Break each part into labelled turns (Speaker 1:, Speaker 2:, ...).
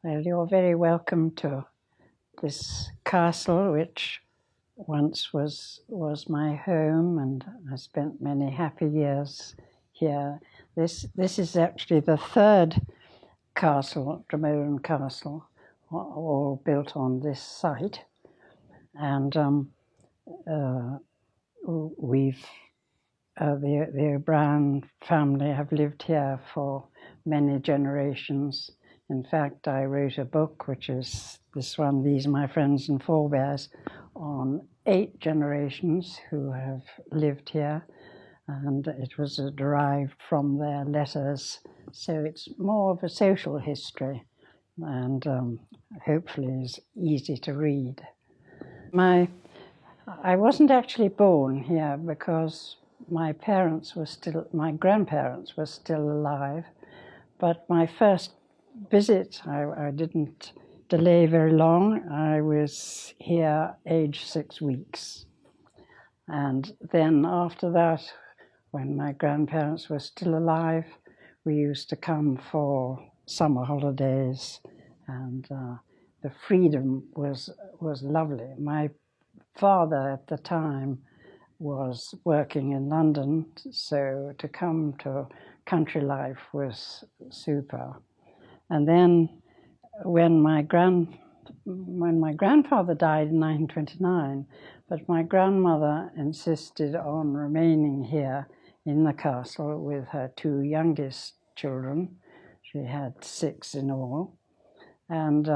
Speaker 1: Well, you're very welcome to this castle, which once was my home, and I spent many happy years here. This is actually the third castle, Dromoland Castle, all built on this site, and we've the O'Brien family have lived here for many generations. In fact, I wrote a book, which is this one, These Are My Friends and Forebears, on 8 generations who have lived here, and it was derived from their letters. So it's more of a social history, and hopefully is easy to read. I wasn't actually born here because my grandparents were still alive, but my first visit, I didn't delay very long. I was here aged 6 weeks. And then after that, when my grandparents were still alive, we used to come for summer holidays, and the freedom was lovely. My father at the time was working in London, so to come to country life was super. And then when my grandfather died in 1929, but my grandmother insisted on remaining here in the castle with her 2 youngest children. She had 6 in all, and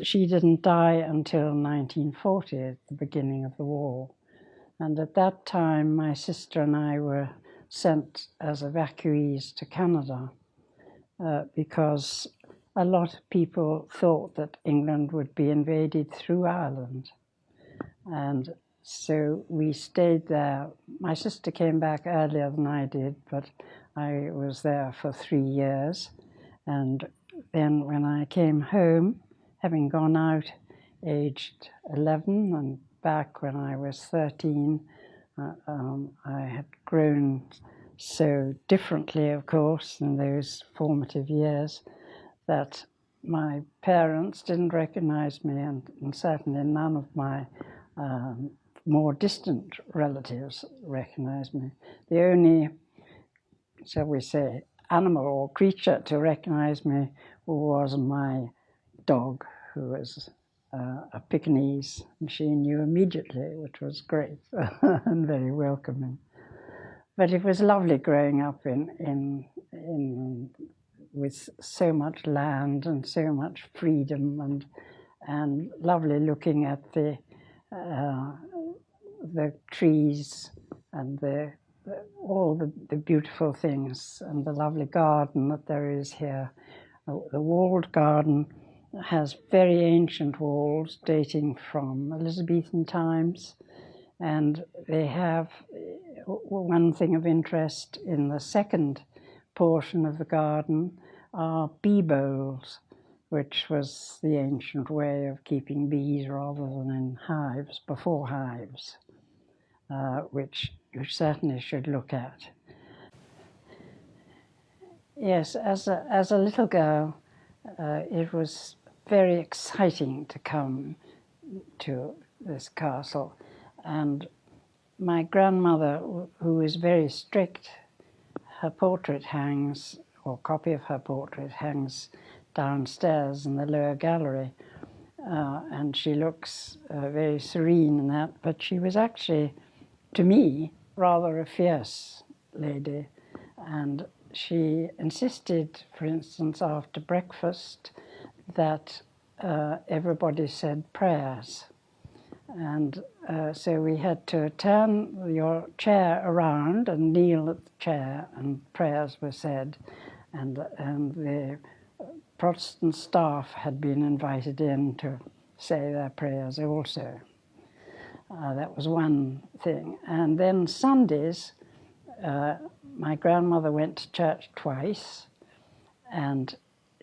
Speaker 1: she didn't die until 1940, at the beginning of the war. And at that time, my sister and I were sent as evacuees to Canada because a lot of people thought that England would be invaded through Ireland. And so we stayed there. My sister came back earlier than I did, but I was there for 3 years. And then when I came home, having gone out aged 11 and back when I was 13, I had grown so differently, of course, in those formative years that my parents didn't recognize me, and certainly none of my more distant relatives recognized me. The only, shall we say, animal or creature to recognize me was my dog, who was a Pekingese, and she knew immediately, which was great and very welcoming. But it was lovely growing up in with so much land and so much freedom, and lovely looking at the trees and all the beautiful things, and the lovely garden that there is here. The walled garden has very ancient walls dating from Elizabethan times, and they have one thing of interest in the second portion of the garden are bee bowls, which was the ancient way of keeping bees rather than in hives, before hives, which you certainly should look at. Yes, as a little girl, it was very exciting to come to this castle, and my grandmother, who was very strict, her portrait hangs, or copy of her portrait hangs downstairs in the lower gallery, and she looks very serene in that, but she was actually, to me, rather a fierce lady, and she insisted, for instance, after breakfast, that everybody said prayers. And so we had to turn your chair around and kneel at the chair, and prayers were said. And the Protestant staff had been invited in to say their prayers also. That was one thing. And then Sundays, my grandmother went to church twice, and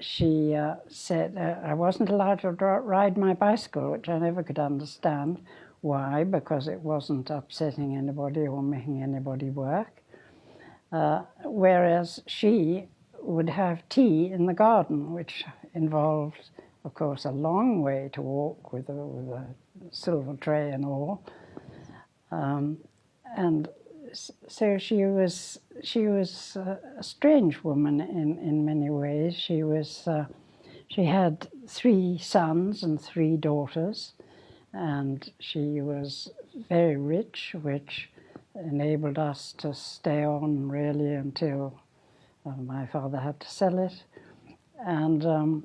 Speaker 1: she said I wasn't allowed to ride my bicycle, which I never could understand why, because it wasn't upsetting anybody or making anybody work. Whereas she would have tea in the garden, which involved, of course, a long way to walk with a silver tray and all. And so she was a strange woman in many ways. She had 3 sons and 3 daughters, and she was very rich, which enabled us to stay on really until my father had to sell it. And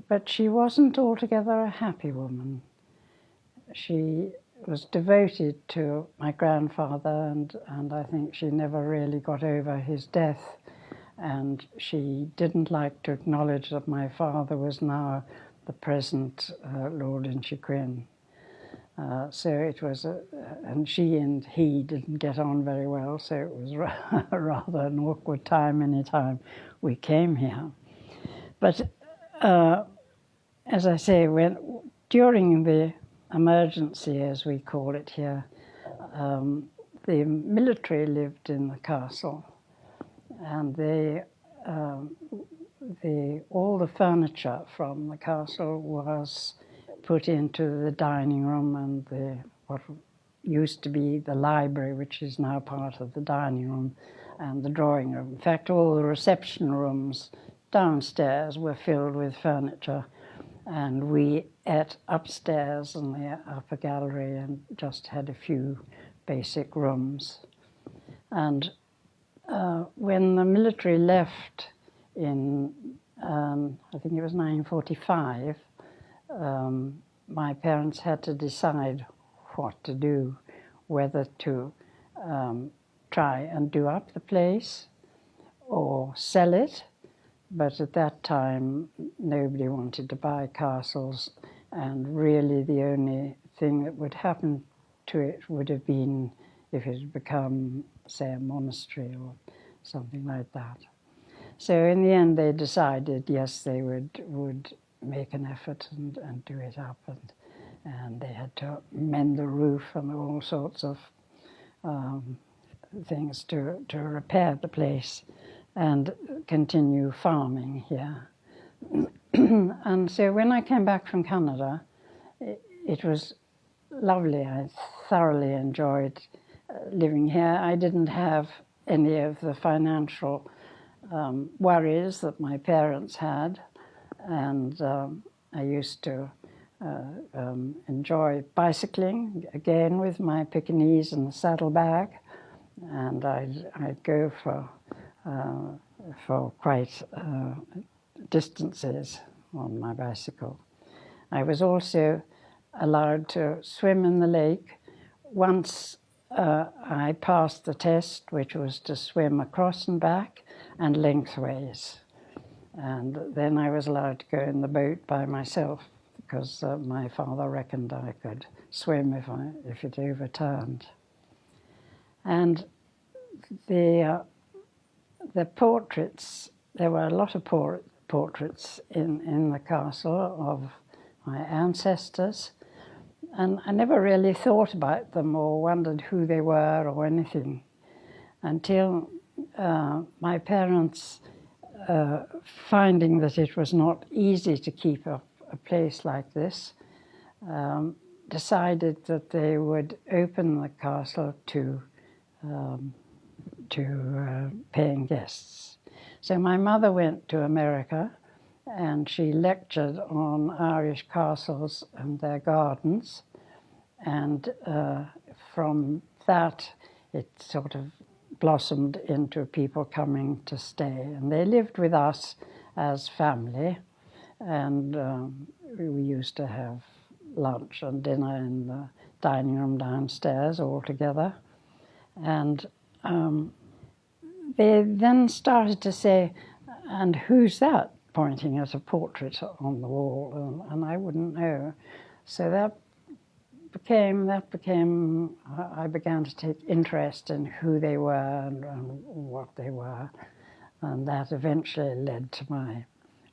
Speaker 1: but she wasn't altogether a happy woman. She was devoted to my grandfather, and I think she never really got over his death. And she didn't like to acknowledge that my father was now the present Lord Inchiquin. So it was, and she and he didn't get on very well, so it was rather an awkward time any time we came here. But as I say, during the emergency, as we call it here, the military lived in the castle, and all the furniture from the castle was put into the dining room and what used to be the library, which is now part of the dining room, and the drawing room. In fact, all the reception rooms downstairs were filled with furniture, and we ate upstairs in the upper gallery and just had a few basic rooms. And when the military left in, I think it was 1945, my parents had to decide what to do, whether to try and do up the place or sell it. But at that time, nobody wanted to buy castles, and really the only thing that would happen to it would have been if it had become, say, a monastery or something like that. So in the end, they decided, yes, they would make an effort and do it up, and they had to mend the roof and all sorts of things to repair the place and continue farming here. And so when I came back from Canada, it was lovely. I thoroughly enjoyed living here. I didn't have any of the financial worries that my parents had, and I used to enjoy bicycling, again with my Pekingese and the saddlebag, and I'd go for quite distances on my bicycle. I was also allowed to swim in the lake. Once I passed the test, which was to swim across and back and lengthways. And then I was allowed to go in the boat by myself because my father reckoned I could swim if it overturned. And the portraits, there were a lot of portraits in the castle of my ancestors, and I never really thought about them or wondered who they were or anything until my parents, finding that it was not easy to keep a place like this, decided that they would open the castle to paying guests. So my mother went to America and she lectured on Irish castles and their gardens, and from that it sort of blossomed into people coming to stay, and they lived with us as family, and we used to have lunch and dinner in the dining room downstairs all together. And they then started to say, and who's that, pointing at a portrait on the wall, and I wouldn't know. So that became, I began to take interest in who they were and what they were, and that eventually led to my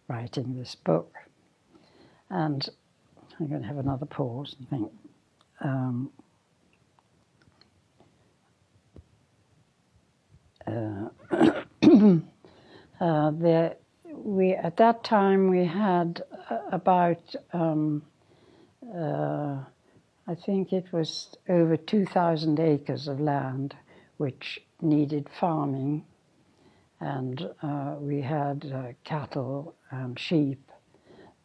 Speaker 1: writing this book. And I'm going to have another pause and think. At that time we had about I think it was over 2,000 acres of land which needed farming, and we had cattle and sheep.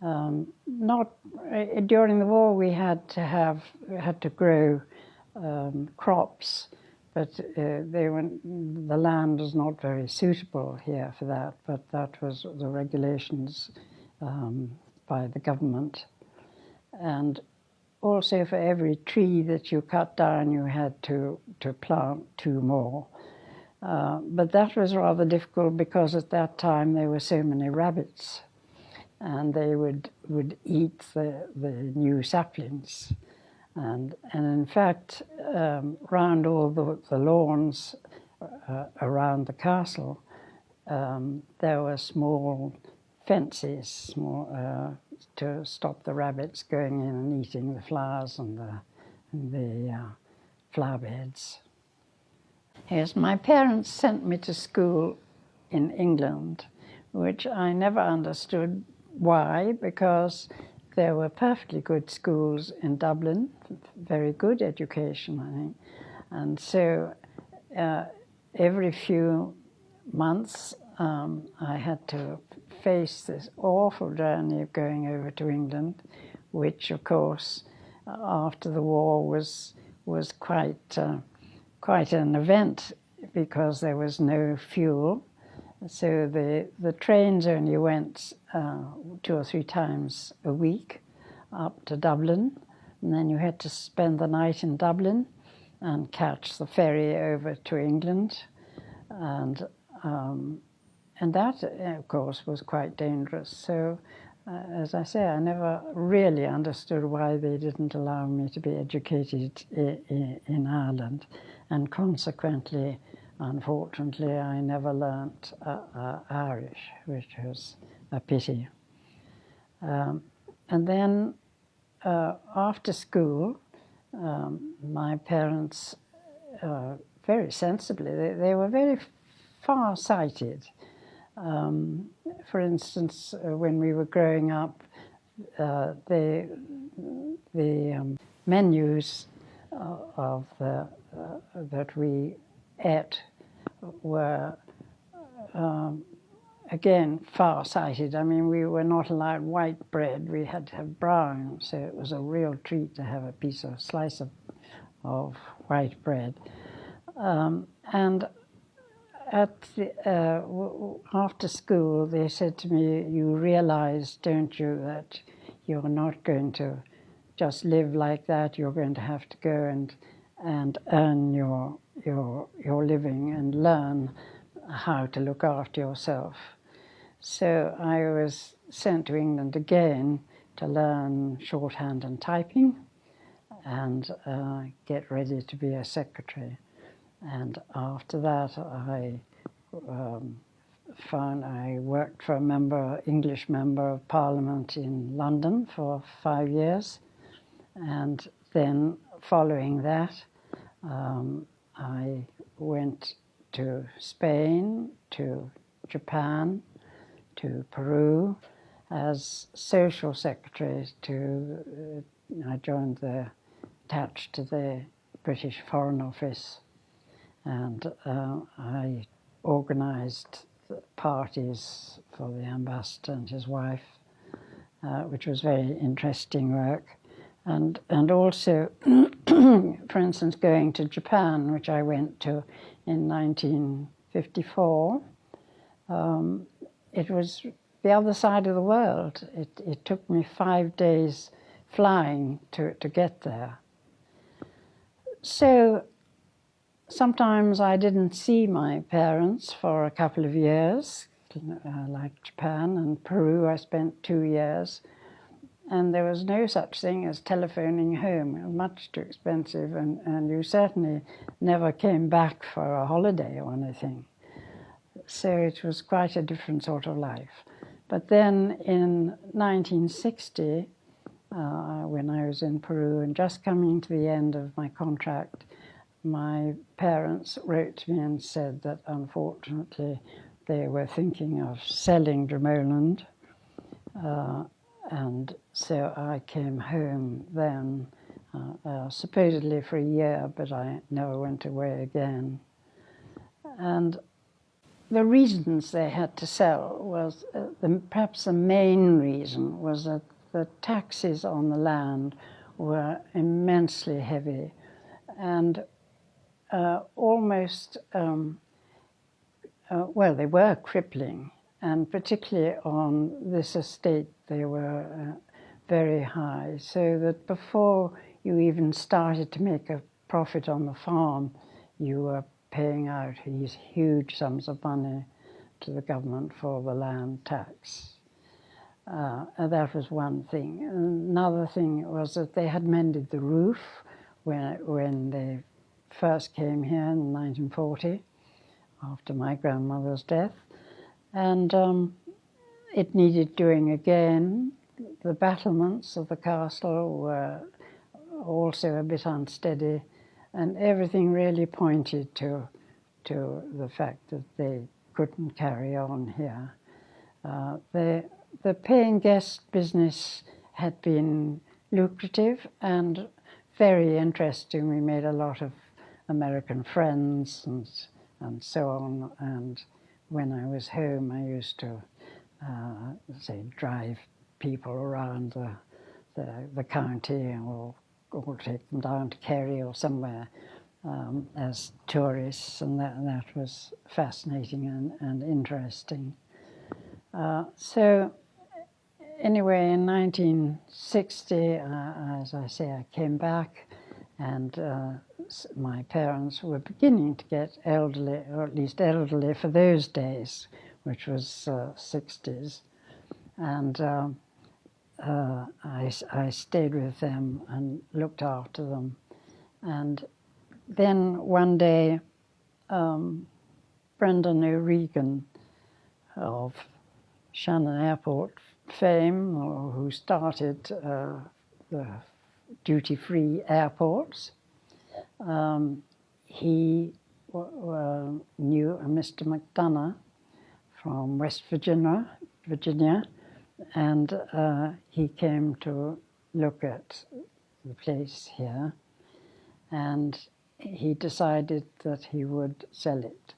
Speaker 1: During the war we had to grow crops, but the land was not very suitable here for that. But that was the regulations by the government, and also for every tree that you cut down, you had to plant 2 more. But that was rather difficult because at that time there were so many rabbits, and they would eat the new saplings. And in fact, around all the lawns around the castle, there were small fences to stop the rabbits going in and eating the flowers and the flower beds. Yes, my parents sent me to school in England, which I never understood why, because there were perfectly good schools in Dublin, very good education, I think. And so every few months I had to face this awful journey of going over to England, which of course after the war was quite an event, because there was no fuel. So the trains only went 2 or 3 times a week up to Dublin, and then you had to spend the night in Dublin and catch the ferry over to England, and that, of course, was quite dangerous. So, as I say, I never really understood why they didn't allow me to be educated in Ireland, and consequently, unfortunately, I never learnt Irish, which was a pity. And then after school, my parents, very sensibly, they were very far-sighted. For instance, when we were growing up, the menus of that we ate were again far-sighted. I mean, we were not allowed white bread; we had to have brown. So it was a real treat to have a slice of white bread. And after school, they said to me, "You realize, don't you, that you're not going to just live like that. You're going to have to go and earn your living and learn how to look after yourself." So I was sent to England again to learn shorthand and typing, and get ready to be a secretary. And after that, I worked for English member of Parliament in London for 5 years, and then following that, I went to Spain, to Japan, to Peru as social secretary. I joined attached to the British Foreign Office, and I organised parties for the ambassador and his wife, which was very interesting work. And also, for instance, going to Japan, which I went to in 1954, it was the other side of the world. It took me 5 days flying to get there. So sometimes I didn't see my parents for a couple of years, like Japan and Peru. I spent 2 years. And there was no such thing as telephoning home. It was much too expensive, and you certainly never came back for a holiday or anything. So it was quite a different sort of life. But then in 1960, when I was in Peru and just coming to the end of my contract, my parents wrote to me and said that unfortunately they were thinking of selling Dromoland, and so I came home then, supposedly for a year, but I never went away again. And the reasons they had to sell was, perhaps the main reason was that the taxes on the land were immensely heavy and almost, well, they were crippling, and particularly on this estate they were very high, so that before you even started to make a profit on the farm, you were paying out these huge sums of money to the government for the land tax. And that was one thing. Another thing was that they had mended the roof when they first came here in 1940, after my grandmother's death, and it needed doing again. The battlements of the castle were also a bit unsteady, and everything really pointed to the fact that they couldn't carry on here. The paying guest business had been lucrative and very interesting. We made a lot of American friends and so on. And when I was home, I used to, say, drive people around the county or take them down to Kerry or somewhere as tourists, and that was fascinating and interesting. So anyway, in 1960, as I say, I came back, and my parents were beginning to get elderly, or at least elderly for those days, which was 60s. And I stayed with them and looked after them. And then one day, Brendan O'Regan of Shannon Airport fame, or who started the duty-free airports, he knew a Mr. McDonough from West Virginia, and he came to look at the place here, and he decided that he would sell it.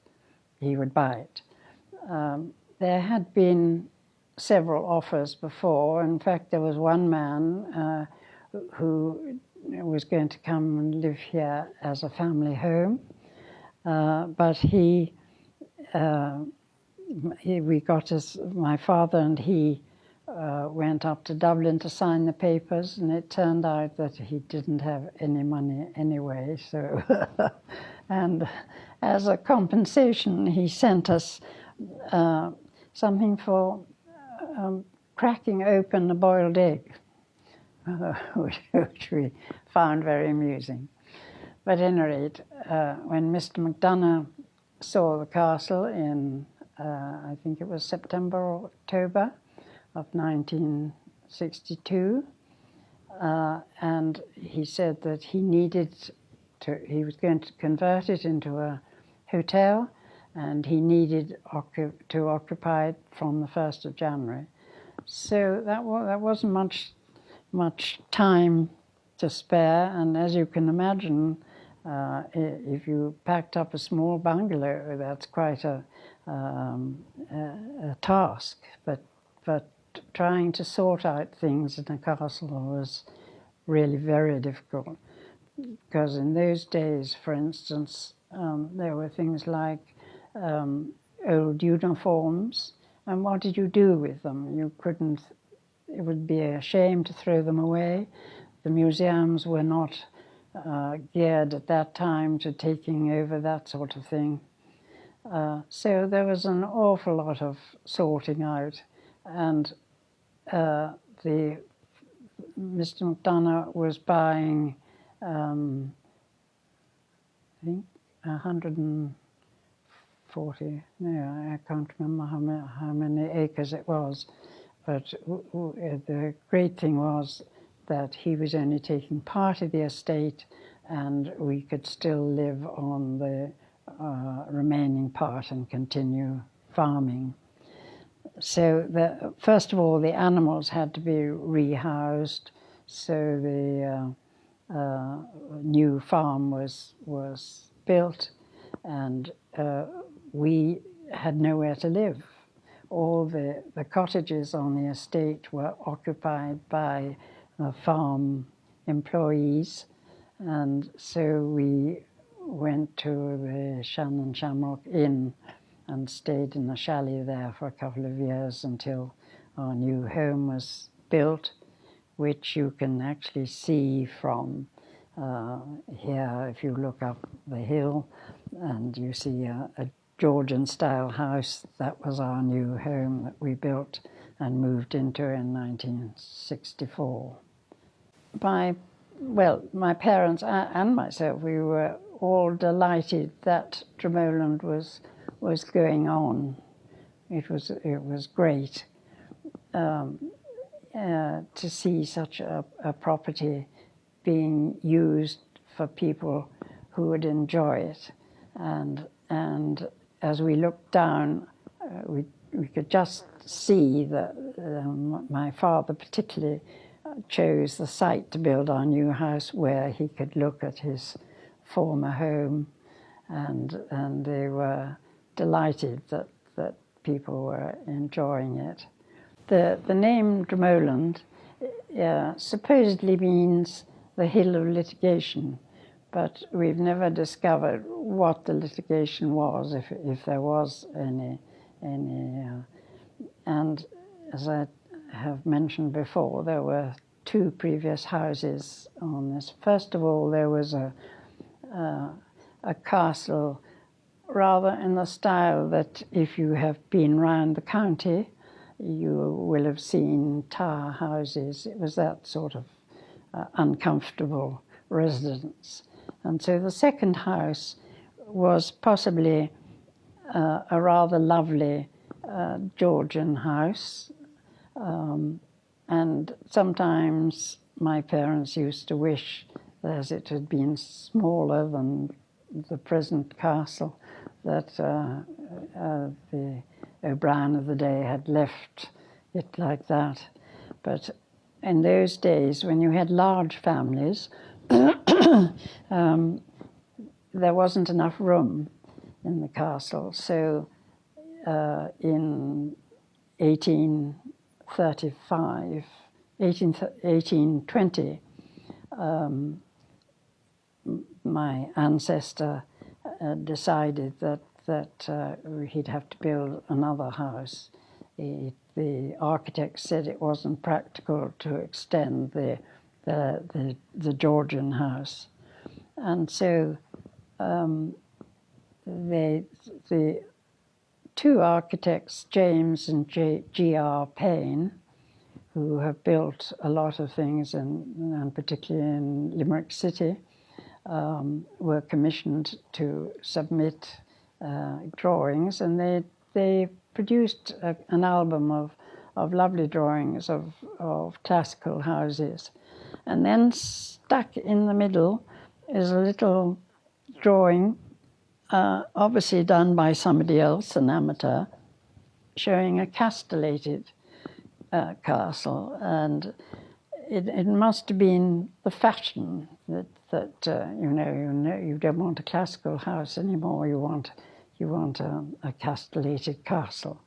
Speaker 1: He would buy it. There had been several offers before. In fact, there was one man who was going to come and live here as a family home, but my father and he went up to Dublin to sign the papers, and it turned out that he didn't have any money anyway. So, and as a compensation, he sent us something for cracking open a boiled egg, which we found very amusing. But at any rate, when Mr. McDonough saw the castle in, I think it was September or October of 1962, and he said that he was going to convert it into a hotel, and he needed to occupy it from the 1st of January. So that wasn't much time to spare, and as you can imagine, if you packed up a small bungalow, that's quite a task. But trying to sort out things in a castle was really very difficult, because in those days, for instance, there were things like old uniforms, and what did you do with them? You couldn't, it would be a shame to throw them away. The museums were not geared at that time to taking over that sort of thing. So there was an awful lot of sorting out, and Mr. McDonough was buying, I think, 140, I can't remember how many acres it was, but the great thing was that he was only taking part of the estate, and we could still live on the remaining part and continue farming. So first of all, the animals had to be rehoused, so the new farm was built, and we had nowhere to live. All the cottages on the estate were occupied by farm employees, and so we went to the Shannon Shamrock Inn and stayed in the chalet there for a couple of years until our new home was built, which you can actually see from here if you look up the hill, and you see a Georgian-style house. That was our new home that we built and moved into in 1964. My parents and myself, we were all delighted that Dromoland was going on. It was great to see such a property being used for people who would enjoy it, and as we looked down, we could just see that my father particularly chose the site to build our new house where he could look at his former home, and they were delighted that people were enjoying it. The name Dromoland supposedly means the hill of litigation, but we've never discovered what the litigation was, if there was any. And as I have mentioned before, there were two previous houses on this. First of all, there was a castle, rather in the style that if you have been round the county, you will have seen tower houses. It was that sort of uncomfortable residence. And so the second house was possibly a rather lovely Georgian house. And sometimes my parents used to wish that it had been smaller than the present castle, that the O'Brien of the day had left it like that. But in those days, when you had large families, there wasn't enough room in the castle. So in 1820, my ancestor decided that he'd have to build another house. The architect said it wasn't practical to extend the Georgian house, and so the two architects, James and G.R. Payne, who have built a lot of things, and particularly in Limerick City, were commissioned to submit drawings, and they produced an album of lovely drawings of classical houses. And then stuck in the middle is a little drawing, obviously done by somebody else, an amateur, showing a castellated castle, and it must have been the fashion that you don't want a classical house anymore. You want a castellated castle,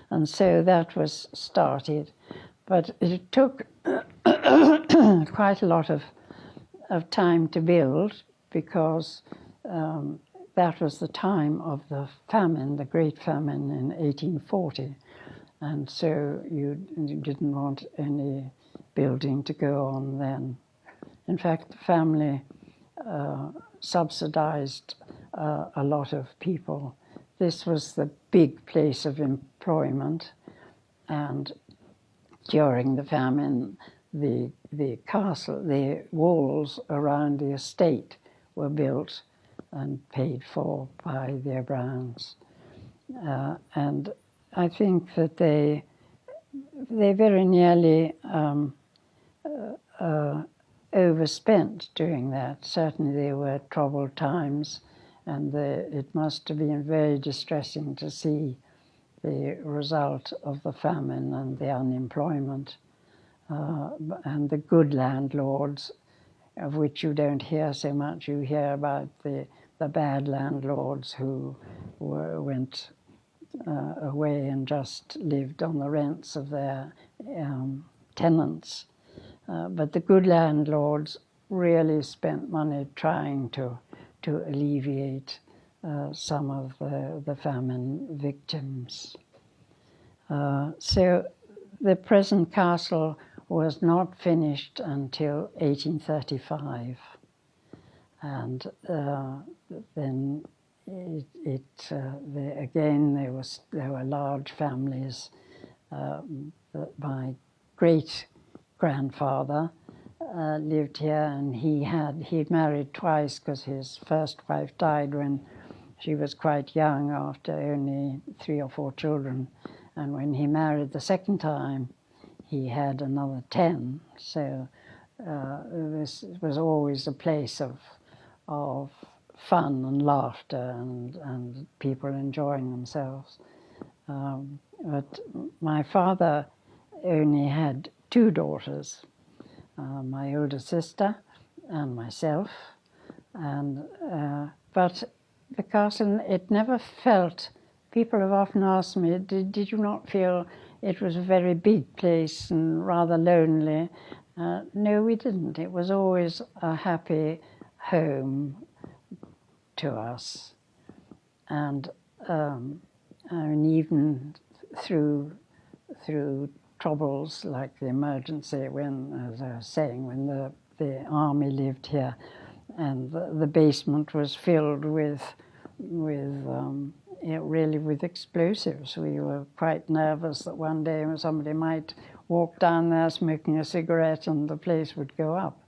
Speaker 1: and so that was started. But it took quite a lot of time to build, because that was the time of the famine, the Great Famine in 1840, and so you didn't want any building to go on then. In fact, the family subsidized a lot of people. This was the big place of employment, and during the famine, the castle, the walls around the estate were built and paid for by the O'Briens. And I think that they very nearly overspent doing that. Certainly there were troubled times, and it must have been very distressing to see the result of the famine and the unemployment, and the good landlords, of which you don't hear so much. You hear about the bad landlords who went away and just lived on the rents of their tenants. But the good landlords really spent money trying to alleviate some of the famine victims. So the present castle was not finished until 1835, and then again there were large families. My great-grandfather lived here, and he'd married twice because his first wife died when she was quite young, after only 3 or 4 children, and when he married the second time he had another 10. So this was always a place of fun and laughter and people enjoying themselves. But my father only had 2 daughters, my older sister and myself. And but the castle, it never felt. People have often asked me, did you not feel it was a very big place and rather lonely? No, we didn't. It was always a happy home to us. And I mean, even through troubles like the emergency, when, as I was saying, when the army lived here, and the basement was filled with really with explosives. We were quite nervous that one day somebody might walk down there smoking a cigarette and the place would go up.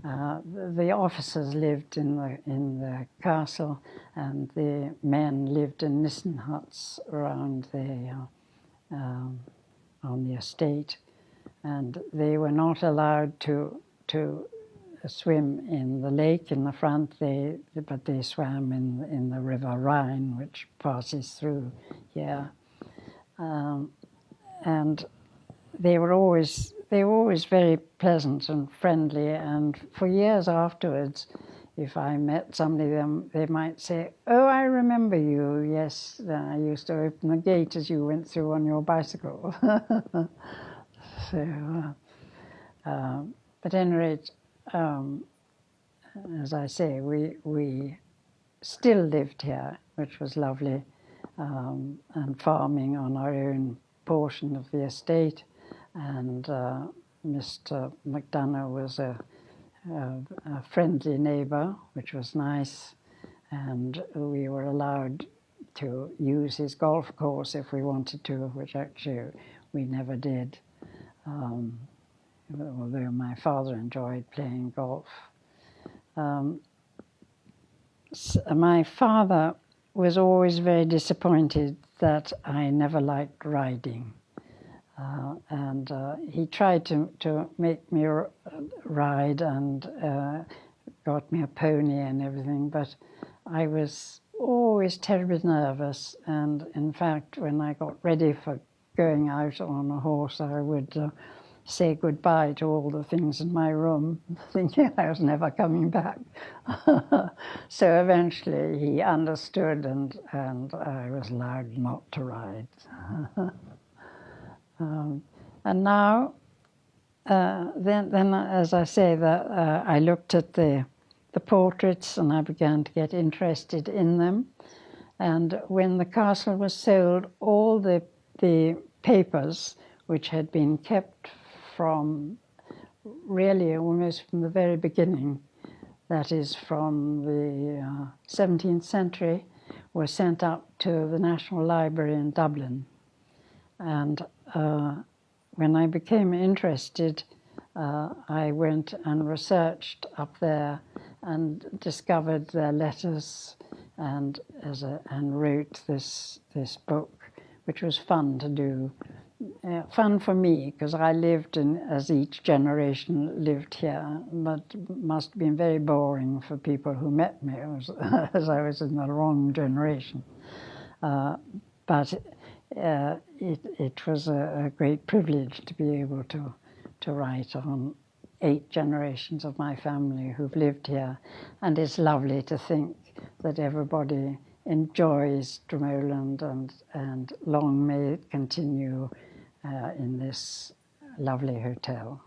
Speaker 1: The officers lived in the castle, and the men lived in nissen huts around on the estate, and they were not allowed to swim in the lake in the front, but they swam in the river Rhine, which passes through here. And they were always very pleasant and friendly, and for years afterwards, if I met somebody, they might say, "Oh, I remember you, yes, I used to open the gate as you went through on your bicycle." So, at any rate, as I say, we still lived here, which was lovely, and farming on our own portion of the estate. And Mr. McDonough was a friendly neighbour, which was nice, and we were allowed to use his golf course if we wanted to, which actually we never did. Although my father enjoyed playing golf. My father was always very disappointed that I never liked riding. And he tried to make me ride and got me a pony and everything, but I was always terribly nervous, and in fact when I got ready for going out on a horse, I would say goodbye to all the things in my room, thinking I was never coming back. So eventually he understood, and I was allowed not to ride. And now, then, as I say, I looked at the portraits and I began to get interested in them. And when the castle was sold, all the papers, which had been kept from really almost from the very beginning, that is from the 17th century, were sent up to the National Library in Dublin. And when I became interested, I went and researched up there and discovered their letters, and wrote this book, which was fun to do. Fun for me, because I lived as each generation lived here, but must have been very boring for people who met me, as I was in the wrong generation. But it was a great privilege to be able to write on 8 generations of my family who've lived here, and it's lovely to think that everybody enjoys Dromoland, and long may it continue in this lovely hotel.